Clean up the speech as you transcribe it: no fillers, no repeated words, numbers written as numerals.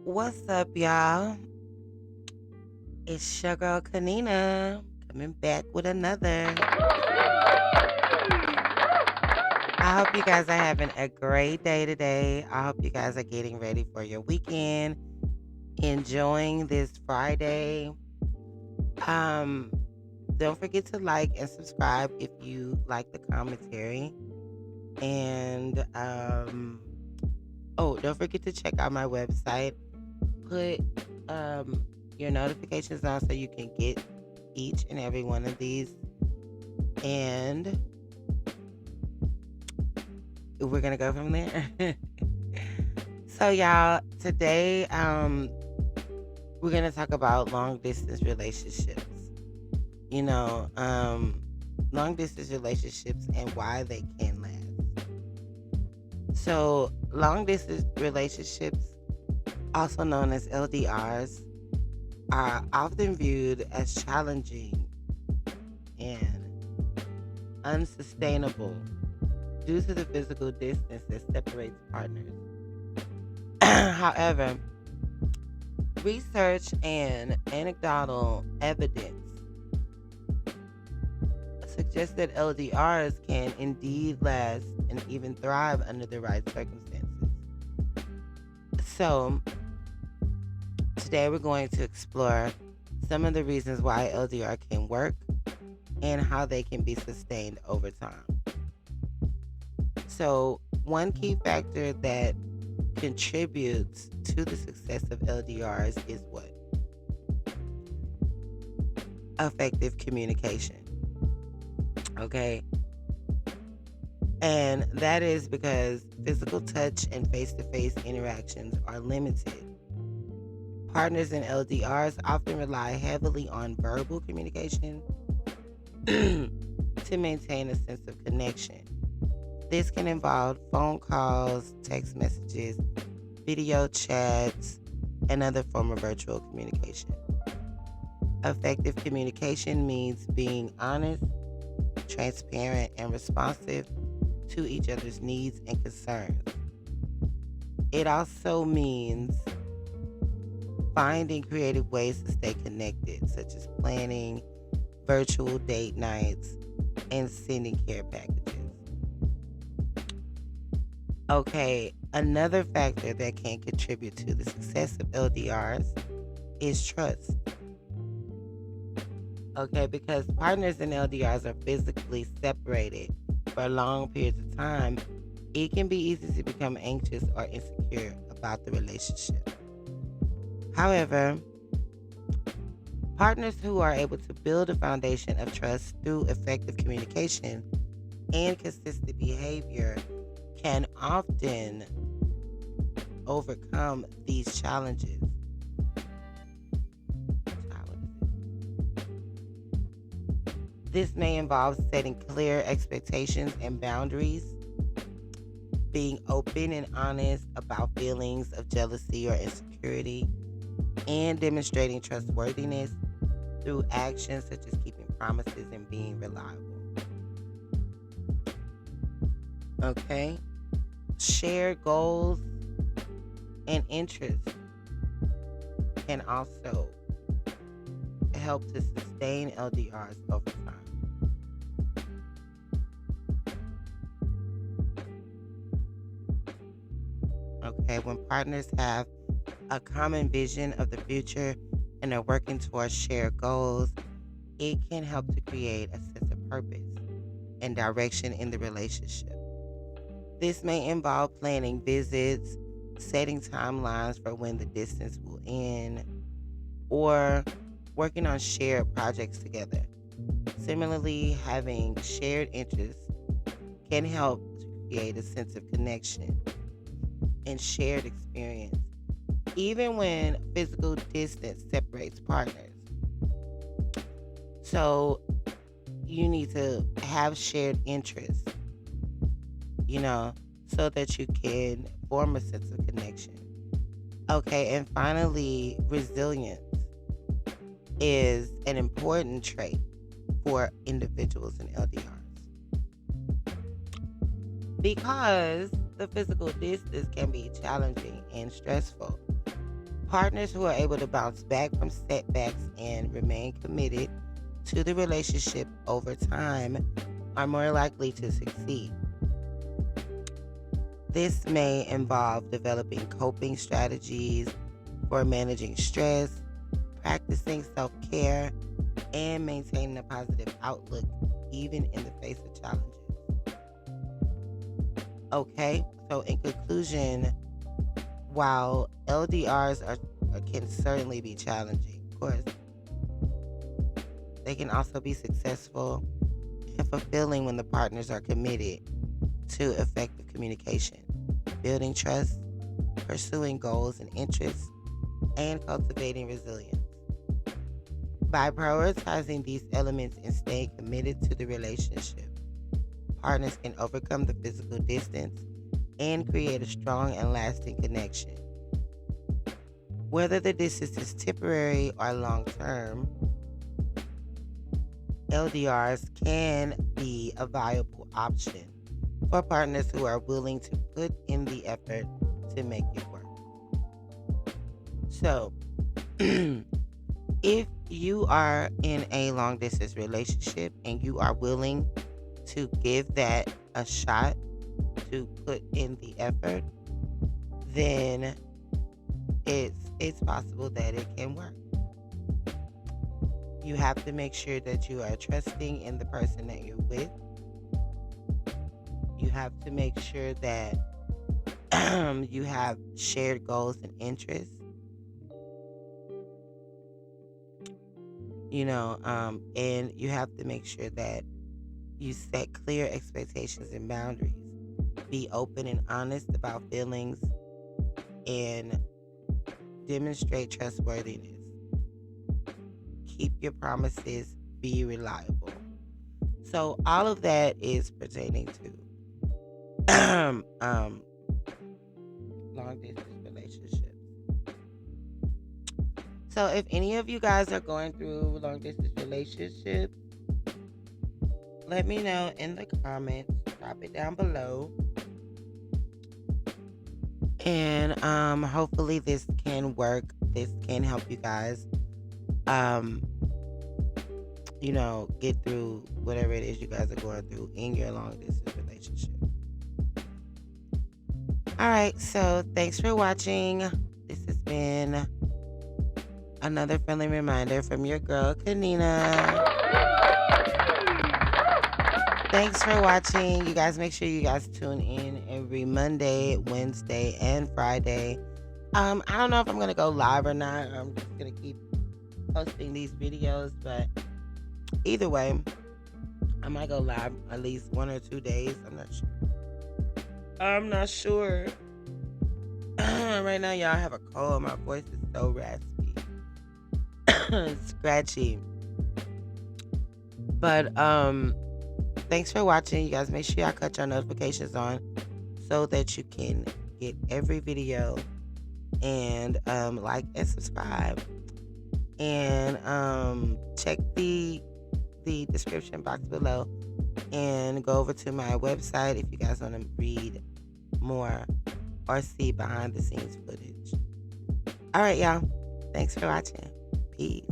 What's up, y'all? It's your girl Kanina coming back with another. I hope you guys are having a great day today. I hope you guys are getting ready for your weekend, enjoying this Friday. Um, don't forget to like and subscribe if you like the commentary. And oh, don't forget to check out my website. Put your notifications on so you can get each and every one of these. And we're gonna go from there. So y'all, today we're gonna talk about long distance relationships. You know, long distance relationships and why they can last. So long distance relationships, also known as LDRs, are often viewed as challenging and unsustainable due to the physical distance that separates partners. However, research and anecdotal evidence suggests that LDRs can indeed last and even thrive under the right circumstances. So, today we're going to explore some of the reasons why LDR can work and how they can be sustained over time. So, one key factor that contributes to the success of LDRs is what? Effective communication. Okay. And that is because physical touch and face to face interactions are limited. Partners in LDRs often rely heavily on verbal communication to maintain a sense of connection. This can involve phone calls, text messages, video chats, and other form of virtual communication. Effective communication means being honest, transparent, and responsive to each other's needs and concerns. It also means finding creative ways to stay connected, such as planning virtual date nights and sending care packages. Okay, another factor that can contribute to the success of LDRs is trust. Okay, because partners in LDRs are physically separated for long periods of time, it can be easy to become anxious or insecure about the relationship. However, partners who are able to build a foundation of trust through effective communication and consistent behavior can often overcome these challenges. This may involve setting clear expectations and boundaries, being open and honest about feelings of jealousy or insecurity, and demonstrating trustworthiness through actions such as keeping promises and being reliable. Okay? Shared goals and interests can also help to sustain LDRs over time. Okay, when partners have a common vision of the future and are working towards shared goals, it can help to create a sense of purpose and direction in the relationship. This may involve planning visits, setting timelines for when the distance will end, or working on shared projects together. Similarly, having shared interests can help to create a sense of connection and shared experience, even when physical distance separates partners. So, you need to have shared interests, you know, so that you can form a sense of connection. Okay, and finally, resilience is an important trait for individuals in LDRs because the physical distance can be challenging and stressful. Partners who are able to bounce back from setbacks and remain committed to the relationship over time are more likely to succeed. This may involve developing coping strategies for managing stress, practicing self-care, and maintaining a positive outlook even in the face of challenges. Okay, so in conclusion, while can certainly be challenging, of course, they can also be successful and fulfilling when the partners are committed to effective communication, building trust, pursuing goals and interests, and cultivating resilience. By prioritizing these elements and staying committed to the relationship, partners can overcome the physical distance and create a strong and lasting connection. Whether the distance is temporary or long term, LDRs can be a viable option for partners who are willing to put in the effort to make it work. So, if you are in a long distance relationship and you are willing to give that a shot, to put in the effort, then it's possible that it can work. You have to make sure that you are trusting in the person that you're with. You have to make sure that you have shared goals and interests. And you have to make sure that you set clear expectations and boundaries. Be open and honest about feelings and demonstrate trustworthiness. Keep your promises, be reliable. So all of that is pertaining to long distance relationships. So if any of you guys are going through long distance relationships, let me know in the comments. Drop it down below. And hopefully this can work. This can help you guys get through whatever it is you guys are going through in your long distance relationship. All right, so thanks for watching. This has been another friendly reminder from your girl Kanina. Thanks for watching. You guys make sure you guys tune in every Monday, Wednesday, and Friday. I don't know if I'm gonna go live or not. I'm just gonna keep posting these videos, but either way, I might go live at least 1 or 2 days. I'm not sure. Right now, y'all have a cold. My voice is so raspy, scratchy. But thanks for watching. You guys make sure y'all cut your notifications on so that you can get every video and like and subscribe. And check the description box below and go over to my website if you guys want to read more or see behind the scenes footage. All right, y'all. Thanks for watching. Peace.